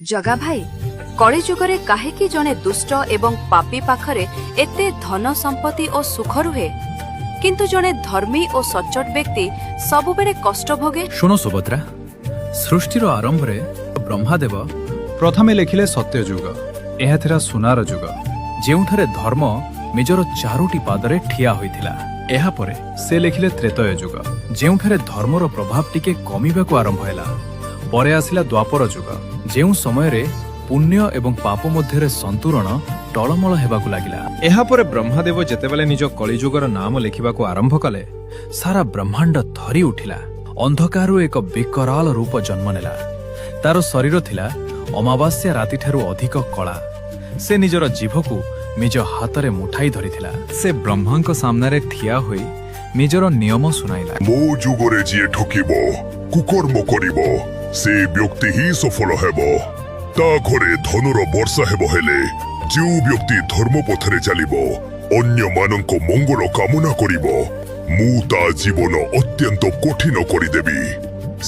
जगा भाई कଳି ଯୁଗରେ କାହିଁକି ଜଣେ ଦୁଷ୍ଟ ଏବଂ ପାପୀ ପାଖରେ ଏତେ ଧନ ସମ୍ପତ୍ତି ଓ ସୁଖ ରୁହେ କିନ୍ତୁ ଜଣେ ଧର୍ମୀ ଓ ସଚ୍ଚୋଟ ବ୍ୟକ୍ତି ସବୁବେଳେ କଷ୍ଟ ଭୋଗେ। ଶୁଣ ସୁଭଦ୍ରା, ସୃଷ୍ଟିର ଆରମ୍ଭରେ ବ୍ରହ୍ମାଦେବ ପ୍ରଥମେ ଲେଖିଲେ ସତ୍ୟ ଯୁଗ। ଏହା ଥିଲା ସୁନାର ଯୁଗ, ଯେଉଁଠାରେ ଧର୍ମ ନିଜର ଚାରୋଟି ପାଦରେ ଠିଆ ହୋଇଥିଲା। ଏହାପରେ ସେ ଲେଖିଲେ ତ୍ରେତୟ ଯୁଗ, ଯେଉଁଠାରେ ଧର୍ମର ପ୍ରଭାବ ଟିକେ କମିବାକୁ ଆରମ୍ଭ ହେଲା। ପରେ ଆସିଲା ଦ୍ୱାପର ଯୁଗ, ଯେଉଁ ସମୟରେ ପୁଣ୍ୟ ଏବଂ ପାପ ମଧ୍ୟରେ ସନ୍ତୁଳନ ଟଳମଳ ହେବାକୁ ଲାଗିଲା। ଏହାପରେ ବ୍ରହ୍ମାଦେବ ଯେତେବେଳେ ନିଜ କଳିଯୁଗର ନାମ ଲେଖିବାକୁ ଆରମ୍ଭ କଲେ, ସାରା ବ୍ରହ୍ମାଣ୍ଡ ଥରି ଉଠିଲା। ଅନ୍ଧକାରରୁ ଏକ ବିକରାଳ ରୂପ ଜନ୍ମ ନେଲା। ତାର ଶରୀର ଥିଲା ଅମାବାସ୍ୟା ରାତିଠାରୁ ଅଧିକ କଳା। ସେ ନିଜର ଜିଭକୁ ନିଜ ହାତରେ ମୁଠାଇ ଧରିଥିଲା। ସେ ବ୍ରହ୍ମାଙ୍କ ସାମ୍ନାରେ ଠିଆ ହୋଇ ନିଜର ନିୟମ ଶୁଣାଇଲା। ମୋ ଯୁଗରେ ଯିଏ ଠକିବ, କୁକର୍ମ କରିବ, ସେ ବ୍ୟକ୍ତି ହିଁ ସଫଳ ହେବ। ତା ଘରେ ଧନର ବର୍ଷା ହେବ, ହେଲେ ଯେଉଁ ବ୍ୟକ୍ତି ଧର୍ମ ପଥରେ ଚାଲିବ, ଅନ୍ୟମାନଙ୍କ ମଙ୍ଗଳ କାମନା କରିବ, ମୁଁ ତା ଜୀବନ ଅତ୍ୟନ୍ତ କଠିନ କରିଦେବି।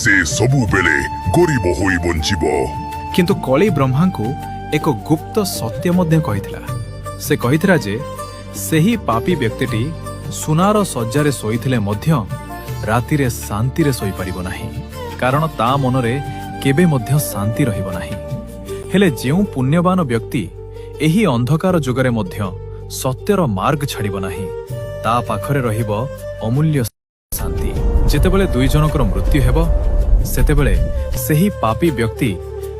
ସେ ସବୁବେଳେ ଗରିବ ହୋଇ ବଞ୍ଚିବ। କିନ୍ତୁ କଳି ବ୍ରହ୍ମାଙ୍କୁ ଏକ ଗୁପ୍ତ ସତ୍ୟ ମଧ୍ୟ କହିଥିଲା। ସେ କହିଥିଲା ଯେ ସେହି ପାପୀ ବ୍ୟକ୍ତିଟି ସୁନାର ଶଯ୍ୟାରେ ଶୋଇଥିଲେ ମଧ୍ୟ ରାତିରେ ଶାନ୍ତିରେ ଶୋଇପାରିବ ନାହିଁ, କାରଣ ତା ମନରେ କେବେ ମଧ୍ୟ ଶାନ୍ତି ରହିବ ନାହିଁ। ହେଲେ ଯେଉଁ ପୁଣ୍ୟବାନ ବ୍ୟକ୍ତି ଏହି ଅନ୍ଧକାର ଯୁଗରେ ମଧ୍ୟ ସତ୍ୟର ମାର୍ଗ ଛାଡ଼ିବ ନାହିଁ, ତା ପାଖରେ ରହିବ ଅମୂଲ୍ୟ ଶାନ୍ତି। ଯେତେବେଳେ ଦୁଇ ଜଣଙ୍କର ମୃତ୍ୟୁ ହେବ, ସେତେବେଳେ ସେହି ପାପୀ ବ୍ୟକ୍ତି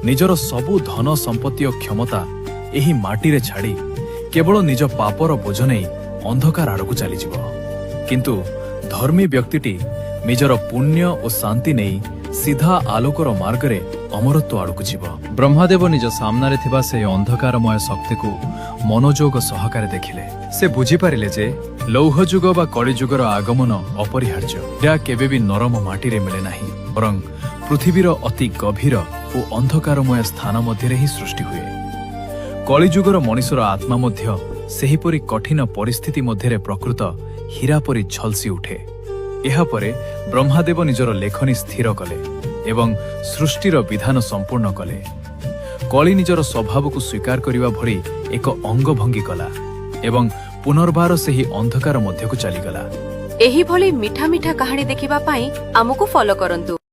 ନିଜର ସବୁ ଧନ ସମ୍ପତ୍ତି ଓ କ୍ଷମତା ଏହି ମାଟିରେ ଛାଡ଼ି କେବଳ ନିଜ ପାପର ବୋଝ ନେଇ ଅନ୍ଧକାର ଆଡ଼କୁ ଚାଲିଯିବ। କିନ୍ତୁ ଧର୍ମୀ ବ୍ୟକ୍ତିଟି ନିଜର ପୁଣ୍ୟ ଓ ଶାନ୍ତି ନେଇ ସିଧା ଆଲୋକର ମାର୍ଗରେ ଅମରତ୍ୱ ଆଡ଼କୁ ଯିବ। ବ୍ରହ୍ମାଦେବ ନିଜ ସାମ୍ନାରେ ଥିବା ସେହି ଅନ୍ଧକାରମୟ ଶକ୍ତିକୁ ମନୋଯୋଗ ସହକାରେ ଦେଖିଲେ। ସେ ବୁଝିପାରିଲେ ଯେ ଲୌହ ଯୁଗ ବା କଳିଯୁଗର ଆଗମନ ଅପରିହାର୍ଯ୍ୟ। ଏହା କେବେ ବି ନରମ ମାଟିରେ ମିଳେ ନାହିଁ, ବରଂ ପୃଥିବୀର ଅତି ଗଭୀର ଓ ଅନ୍ଧକାରମୟ ସ୍ଥାନ ମଧ୍ୟରେ ହିଁ ସୃଷ୍ଟି ହୁଏ। କଳିଯୁଗର ମଣିଷର ଆତ୍ମା ମଧ୍ୟ ସେହିପରି କଠିନ ପରିସ୍ଥିତି ମଧ୍ୟରେ ପ୍ରକୃତ ହୀରା ପରି ଝଲସି ଉଠେ। ଏହାପରେ ବ୍ରହ୍ମାଦେବ ନିଜର ଲେଖନୀ ସ୍ଥିର କଲେ ଏବଂ ସୃଷ୍ଟିର ବିଧାନ ସମ୍ପୂର୍ଣ୍ଣ କଲେ। କଳି ନିଜର ସ୍ୱଭାବକୁ ସ୍ୱୀକାର କରିବା ଭଳି ଏକ ଅଙ୍ଗଭଙ୍ଗୀ କଲା ଏବଂ ପୁନର୍ବାର ସେହି ଅନ୍ଧକାର ମଧ୍ୟକୁ ଚାଲିଗଲା। ଏହିଭଳି ମିଠା ମିଠା କାହାଣୀ ଦେଖିବା ପାଇଁ ଆମକୁ ଫଲୋ କରନ୍ତୁ।